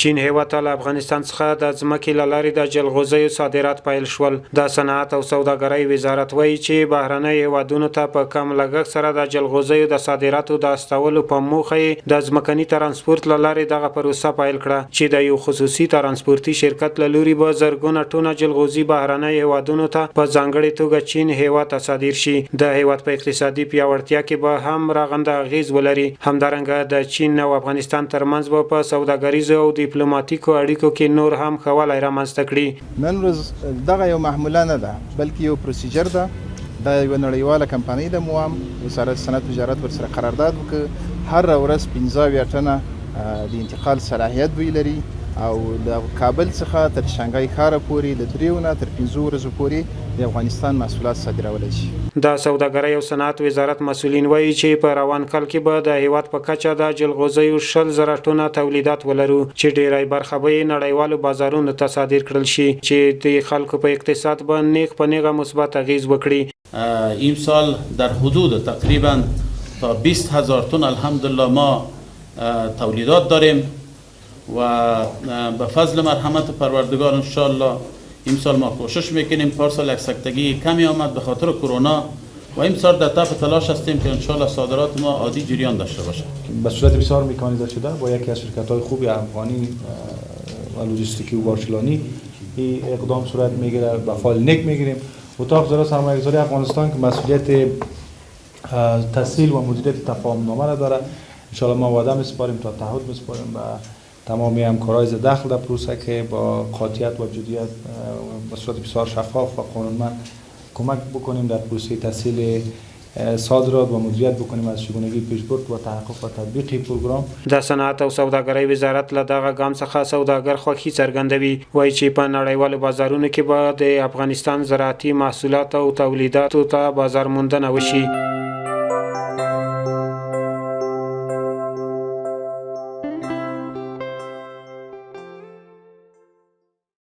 چین هیواد ته له افغانستان څخه د ځمکې له لارې د جلغوزیو صادرات پیل شول. د صنعت او سوداګرۍ وزارت وایي چې بهرنۍ هیوادونو ته په کم لګښت سره د جلغوزیو د صادراتو د استولو په موخه یې د ځمکني ترانسپورت له لارې دغه پروسه پیل کړه چې د یو خصوصي ترانسپورتي شرکت له لوري به زرګونه ټونه جلغوزي بهرنۍ هیوادونو ته په ځانګړې توګه چین هیواد ته صادر شي. د هیواد په اقتصادي پیاوړتیا کې به هم رغنده اغیز ولري. همدارنګه د چین او افغانستان ترمنځ به په سوداګریزو او ډیپلوماټیکو اړیکو کې نور هم ښه والی رامنځته کړي. نن ورځ دغه یو محموله نه ده بلکې یو پروسیجر ده. د یوه نړیواله کمپنۍ د موام وزارت صنعت تجارت ورسره قرارداد وکړ. هر ورځ 15 ټنه د انتقال صلاحیت دوی لري او د کابل څخه تر شانګهای ښاره پورې د 3 نه تر 5 ورځو پورې د افغانستان محصولات صادرولای شي. د سوداګرۍ او صنعت وزارت مسؤلین وایي چې په روان کال کې به د هیواد په کچه د جلغوزیو 10,000 ټنه تولیدات ولرو چې ډیری برخه به یې نړیوالو بازارونو ته صادر کړل شي چې د خلکو په اقتصاد به نیغ په نیغه مثبت اغیز وکړي. امسال در حدود تقریبا تا 20,000 تن الحمدلله ما تولیدات داریم و به فضل مرحمت پروردگار انشالله امسال ما کوشش میکنیم. پارسال یک سکتگی کمی آمد به خاطر کرونا و امسال در تف تلاش هستیم که انشالله صادرات ما عادی جریان داشته باشه. به صورت بسیار مکانیزه شده با یکی از شرکت‌های خوبی افغانی و لوجستیکی و بارچلانی این اقدام صورت میگیره. به فال نک میگیریم. اتاق وزارت سرمایه‌گذاری افغانستان که مسئولیت تسهیل و مدیریت تفاهم نامه را داره انشالله ما وعده میسپاریم تا تعهد میسپاریم و تمامی همکارای داخل در پروسه که با قاطعیت و جدیت به صورت بسیار شفاف و قانونمند کمک بکنیم در پروسه تسهیل صادرات و مدیریت بکنیم از چگونگی پیشبرد و تحقق و تطبیق پروګرام. د صنعت او سوداګرۍ وزارت له دغه ګام څخه سوداګر خوښي څرګندوي. وایي چې په نړیوالو بازارونو کې به د افغانستان زراعتي محصولات او تولیداتو ته بازار موندنه وشي.